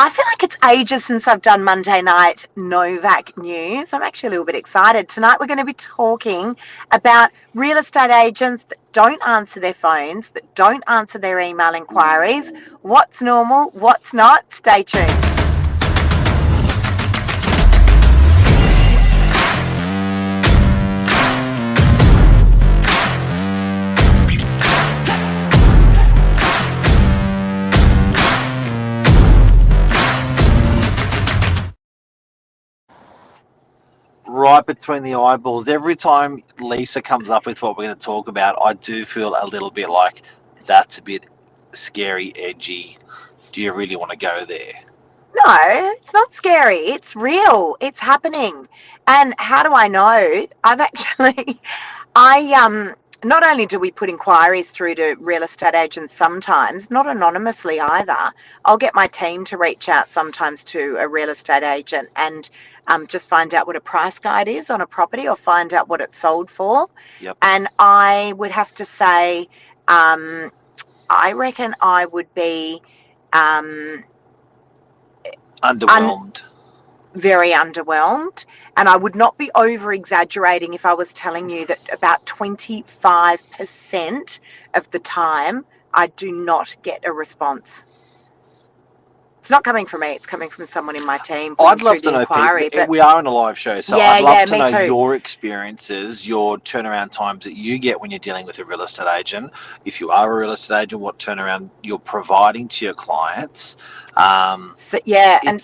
I feel like it's ages since I've done Monday night Novak news. I'm actually a little bit excited. Tonight we're going to be talking about real estate agents that don't answer their phones, that don't answer their email inquiries. What's normal, what's not? Stay tuned. Right between the eyeballs. Every time Lisa comes up with what we're going to talk about, I do feel a little bit like that's a bit scary, edgy. Do you really want to go there? No, it's not scary. It's real. It's happening. And how do I know? Not only do we put inquiries through to real estate agents sometimes, not anonymously either. I'll get my team to reach out sometimes to a real estate agent and just find out what a price guide is on a property or find out what it's sold for. Yep. And I would have to say, I reckon I would be Underwhelmed. Very underwhelmed, and I would not be over exaggerating if I was telling you that about 25% of the time I do not get a response. It's not coming from me, it's coming from someone in my team. I'd love to know, Pete, we are on a live show, so yeah, I'd love to know too. your experiences, your turnaround times that you get when you're dealing with a real estate agent. If you are a real estate agent, what turnaround you're providing to your clients. And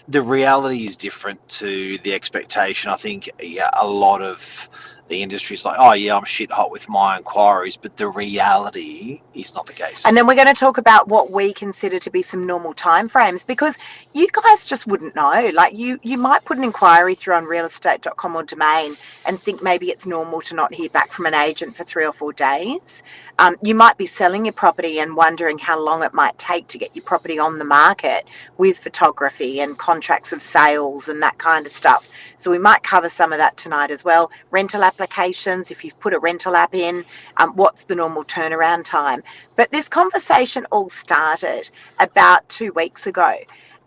the reality is different to the expectation. I think a lot of the industry is like, oh yeah, I'm shit hot with my inquiries, but the reality is not the case. And then we're going to talk about what we consider to be some normal timeframes, because you guys just wouldn't know. Like you might put an inquiry through on realestate.com or Domain and think maybe it's normal to not hear back from an agent for 3 or 4 days. You might be selling your property and wondering how long it might take to get your property on the market with photography and contracts of sales and that kind of stuff. So we might cover some of that tonight as well. Rental applications, if you've put a rental app in, what's the normal turnaround time? But this conversation all started about 2 weeks ago.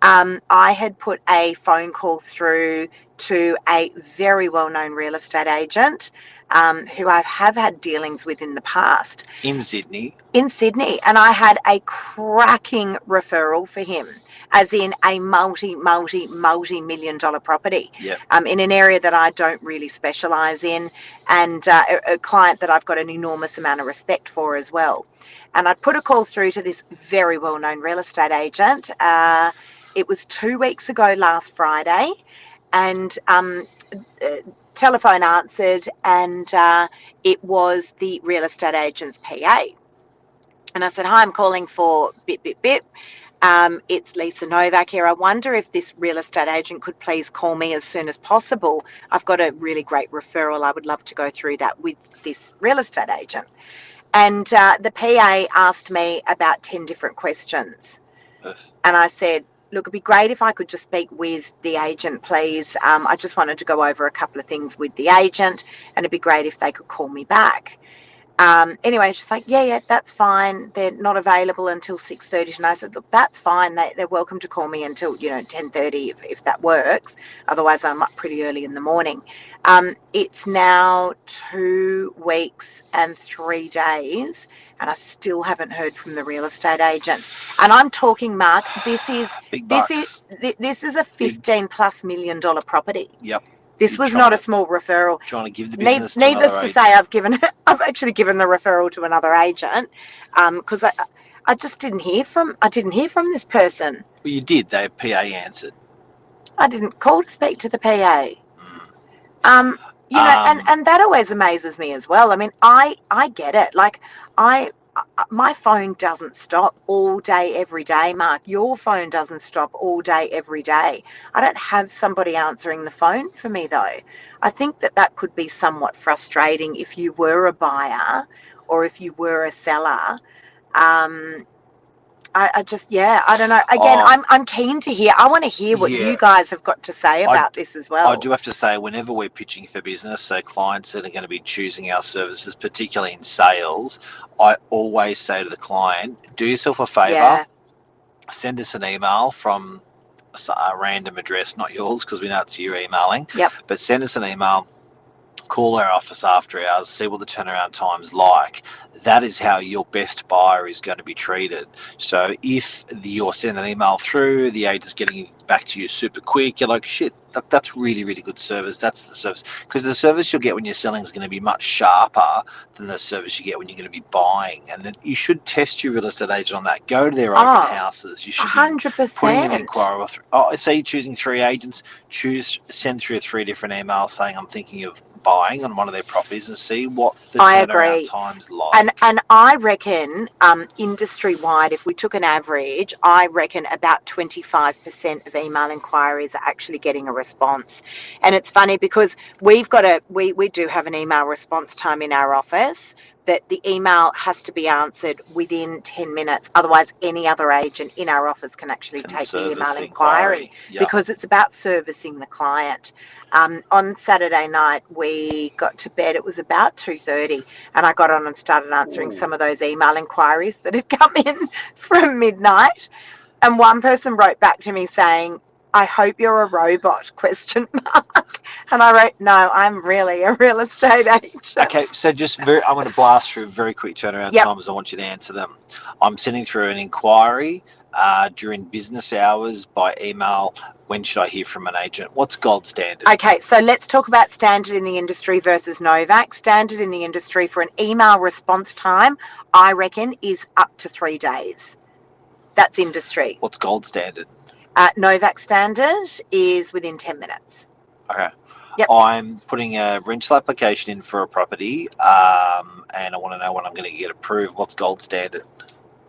I had put a phone call through to a very well-known real estate agent who I have had dealings with in the past. In Sydney, and I had a cracking referral for him, as in a multi-million dollar property. Yep. In an area that I don't really specialise in, and a client that I've got an enormous amount of respect for as well. And I put a call through to this very well-known real estate agent. It was 2 weeks ago last Friday, and telephone answered, and it was the real estate agent's PA. And I said, hi, I'm calling for bip. It's Lisa Novak here. I wonder if this real estate agent could please call me as soon as possible. I've got a really great referral. I would love to go through that with this real estate agent. And the PA asked me about 10 different questions. Yes. And I said, look, it'd be great if I could just speak with the agent, please. I just wanted to go over a couple of things with the agent, and it'd be great if they could call me back. Anyway, she's like, yeah, that's fine. They're not available until 6:30. And I said, look, that's fine. They're welcome to call me until, 10:30 if that works. Otherwise, I'm up pretty early in the morning. It's now 2 weeks and 3 days, and I still haven't heard from the real estate agent. And I'm talking, Mark, this is a $15+ million property. Yep. This was not a small referral. Trying to give the business Needless to say, I've actually given the referral to another agent, because I just didn't hear from this person. Well, you did. Their PA answered. I didn't call to speak to the PA. And that always amazes me as well. I mean, I get it. Like my phone doesn't stop all day, every day, Mark. Your phone doesn't stop all day, every day. I don't have somebody answering the phone for me, though. I think that could be somewhat frustrating if you were a buyer or if you were a seller. I don't know. Again, I'm keen to hear. I want to hear what you guys have got to say about this as well. I do have to say, whenever we're pitching for business, so clients that are going to be choosing our services, particularly in sales, I always say to the client, do yourself a favour, send us an email from a random address, not yours, because we know it's you emailing. Yep. But send us an email. Call our office after hours, see what the turnaround time's like. That is how your best buyer is going to be treated. So if you're sending an email through, the agent's getting back to you super quick, you're like, shit, that's really, really good service. That's the service. Because the service you'll get when you're selling is going to be much sharper than the service you get when you're going to be buying. And then you should test your real estate agent on that. Go to their open houses. You should 100%. be putting an inquiry. Say you're choosing 3 agents, send through 3 different emails saying I'm thinking of buying on one of their properties and see what the turnaround time's like. And I reckon industry wide, if we took an average, I reckon about 25% of email inquiries are actually getting a response. And it's funny because we do have an email response time in our office, that the email has to be answered within 10 minutes. Otherwise, any other agent in our office can actually take the email inquiry. Yep. Because it's about servicing the client. On Saturday night, we got to bed. It was about 2:30, and I got on and started answering some of those email inquiries that had come in from midnight. And one person wrote back to me saying, I hope you're a robot, ? And I wrote, no, I'm really a real estate agent. Okay, so I'm going to blast through very quick turnaround times. I want you to answer them. I'm sending through an inquiry during business hours by email. When should I hear from an agent? What's gold standard? Okay, so let's talk about standard in the industry versus Novak. Standard in the industry for an email response time, I reckon, is up to 3 days. That's industry. What's gold standard? Novak standard is within 10 minutes. Okay. Yep. I'm putting a rental application in for a property, and I want to know when I'm going to get approved. What's gold standard?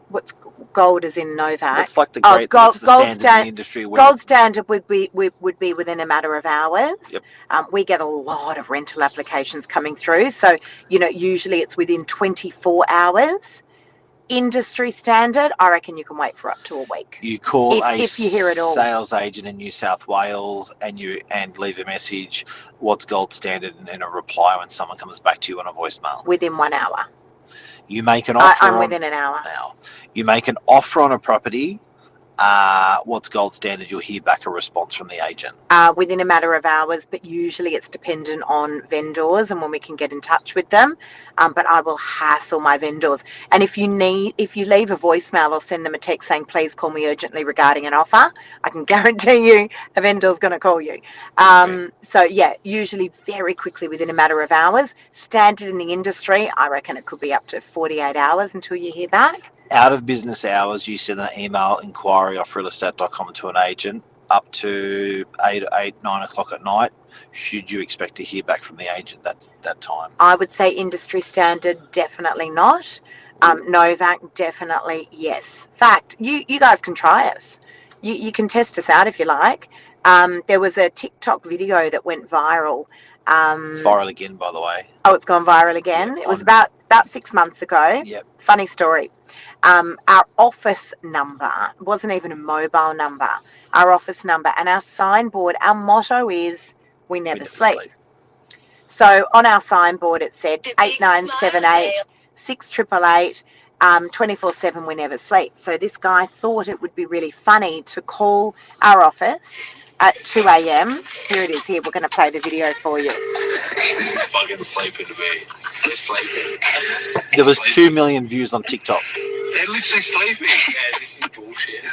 What's gold is in Novak? It's like the great gold standard in the industry. Gold standard would be within a matter of hours. Yep. We get a lot of rental applications coming through, so usually it's within 24 hours. Industry standard, I reckon you can wait for up to a week. You call if you hear it all. Sales agent in New South Wales and leave a message. What's gold standard, and a reply when someone comes back to you on a voicemail. Within 1 hour. You make an offer. I'm within an hour. Now, you make an offer on a property. What's gold standard? You'll hear back a response from the agent. Within a matter of hours, but usually it's dependent on vendors and when we can get in touch with them. But I will hassle my vendors. And if you leave a voicemail or send them a text saying, please call me urgently regarding an offer, I can guarantee you a vendor's going to call you. So yeah, usually very quickly within a matter of hours. Standard in the industry, I reckon it could be up to 48 hours until you hear back. Out of business hours, you send an email inquiry off realestate.com to an agent up to 9 o'clock at night. Should you expect to hear back from the agent that time? I would say industry standard, definitely not. Novak, definitely yes. Fact, you guys can try us. You can test us out if you like. There was a TikTok video that went viral. It's viral again, by the way. Oh, it's gone viral again. Yep, it was about 6 months ago. Yep. Funny story. Our office number wasn't even a mobile number. Our office number and our signboard, our motto is we never sleep. So on our signboard it said 8978 6888 24/7 we never sleep. So this guy thought it would be really funny to call our office at 2 a.m. Here it is. Here, we're going to play the video for you. This is fucking sleeping to me. They're sleeping. There was 2 million views on TikTok. They're literally sleeping. Yeah, this is bullshit.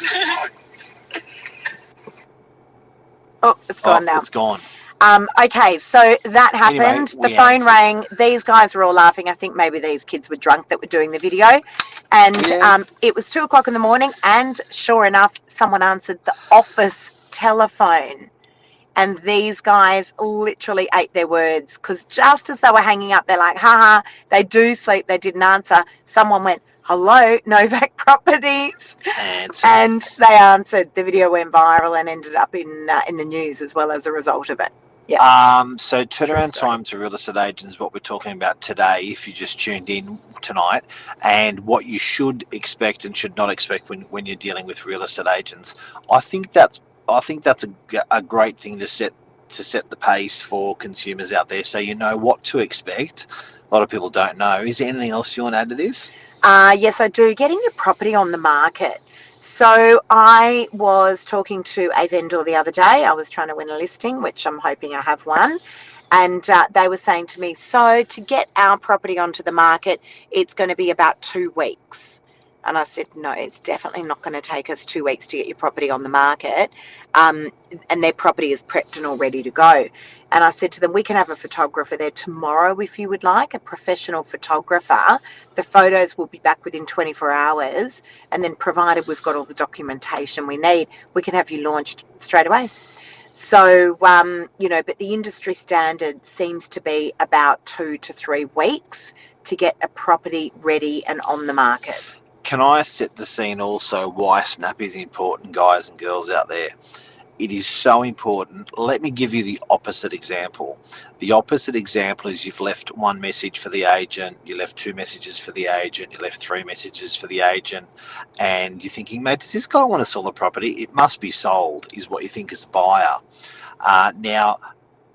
Oh, it's gone now. It's gone. Okay, so that happened. Anyway, the phone rang. These guys were all laughing. I think maybe these kids were drunk that were doing the video. And it was 2 o'clock in the morning, and sure enough, someone answered the office telephone. And these guys literally ate their words, because just as they were hanging up, they're like, haha, they do sleep. They didn't answer. Someone went, hello, Novak Properties. And they answered. The video went viral and ended up in the news as well as a result of it. Yeah. So turnaround time to real estate agents, what we're talking about today, if you just tuned in tonight, and what you should expect and should not expect when you're dealing with real estate agents. I think that's a great thing to set the pace for consumers out there, so you know what to expect. A lot of people don't know. Is there anything else you want to add to this? Yes, I do. Getting your property on the market. So I was talking to a vendor the other day. I was trying to win a listing, which I'm hoping I have won. And they were saying to me, so to get our property onto the market, it's going to be about 2 weeks. And I said, no, it's definitely not going to take us 2 weeks to get your property on the market. And their property is prepped and all ready to go. And I said to them, we can have a photographer there tomorrow if you would like, a professional photographer. The photos will be back within 24 hours. And then provided we've got all the documentation we need, we can have you launched straight away. So, but the industry standard seems to be about 2 to 3 weeks to get a property ready and on the market. Can I set the scene also why Snap is important, guys and girls out there? It is so important. Let me give you the opposite example. The opposite example is you've left 1 message for the agent, you left 2 messages for the agent, you left 3 messages for the agent, and you're thinking, mate, does this guy want to sell the property? It must be sold, is what you think as a buyer. Now,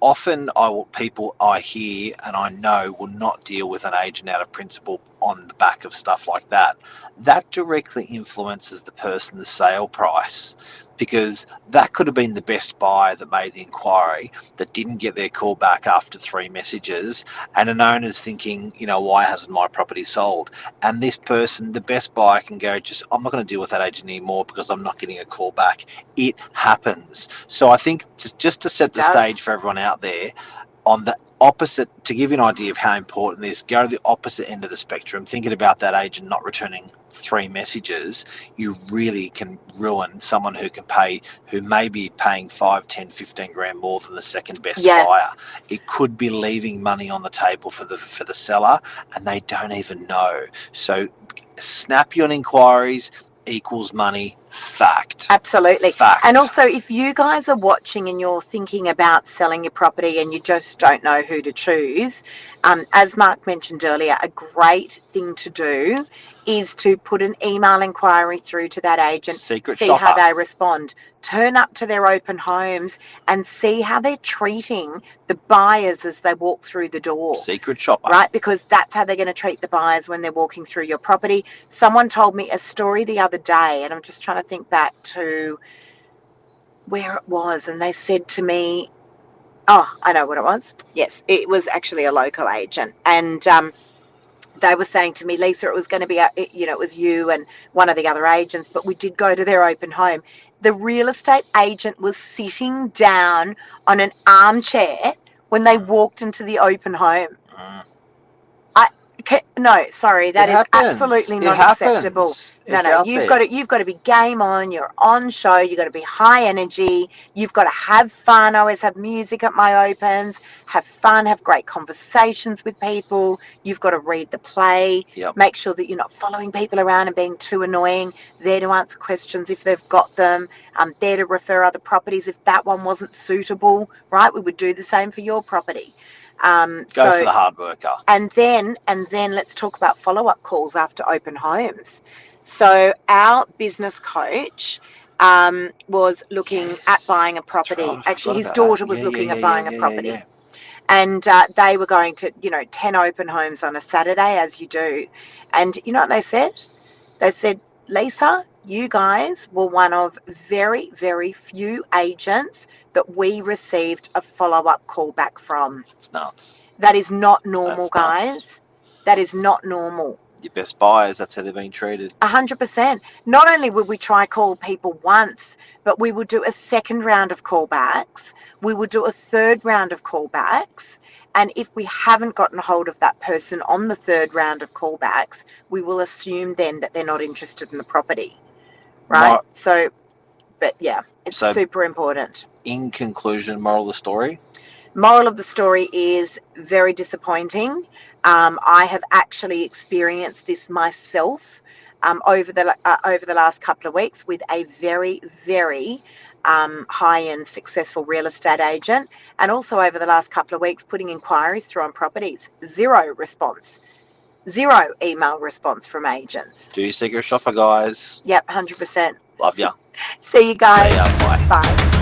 often people I hear and I know will not deal with an agent out of principle on the back of stuff like that. That directly influences the sale price, because that could have been the best buyer that made the inquiry that didn't get their call back after 3 messages, and an owner's thinking, why hasn't my property sold? And this person, the best buyer, can go, I'm not going to deal with that agent anymore because I'm not getting a call back. It happens. So I think just to set the stage for everyone out there, on the opposite, to give you an idea of how important this, go to the opposite end of the spectrum. Thinking about that agent not returning 3 messages, you really can ruin someone who may be paying 5, 10, 15 grand more than the second best buyer. It could be leaving money on the table for the seller, and they don't even know. So snappy on inquiries equals money. Fact. Absolutely. Fact. And also, if you guys are watching and you're thinking about selling your property and you just don't know who to choose, as Mark mentioned earlier, a great thing to do is to put an email inquiry through to that agent, Secret see shopper. how they respond, turn up to their open homes and see how they're treating the buyers as they walk through the door. Secret shopper. Right, because that's how they're going to treat the buyers when they're walking through your property. Someone told me a story the other day, and I'm just trying to think back to where it was, and they said to me, oh, I know what it was. Yes, it was actually a local agent, and they were saying to me, Lisa, it was going to be, it was you and one of the other agents, but we did go to their open home. The real estate agent was sitting down on an armchair when they walked into the open home. No, sorry, that is absolutely not acceptable. No, you've got to be game on. You're on show. You've got to be high energy. You've got to have fun. I always have music at my opens. Have fun. Have great conversations with people. You've got to read the play. Yep. Make sure that you're not following people around and being too annoying. There to answer questions if they've got them. There to refer other properties if that one wasn't suitable. Right? We would do the same for your property. Go for the hard worker. And then let's talk about follow-up calls after open homes. So our business coach was looking at buying a property. Actually, his daughter was looking at buying a property. And they were going to, 10 open homes on a Saturday, as you do. And you know what they said? They said, Lisa, you guys were one of very, very few agents that we received a follow-up call back from. It's nuts. That is not normal, guys. That is not normal. Your best buyers, that's how they're being treated. 100%. Not only would we try call people once, but we would do a second round of callbacks. We would do a third round of callbacks. And if we haven't gotten hold of that person on the third round of callbacks, we will assume then that they're not interested in the property. Right? But yeah, it's super important. In conclusion, moral of the story? Moral of the story is very disappointing. I have actually experienced this myself over the last couple of weeks with a very, very high-end successful real estate agent, and also over the last couple of weeks putting inquiries through on properties. Zero response. Zero email response from agents. Do your secret shopper, guys. Yep, 100%. Love ya. See you guys. See ya. Bye. Bye.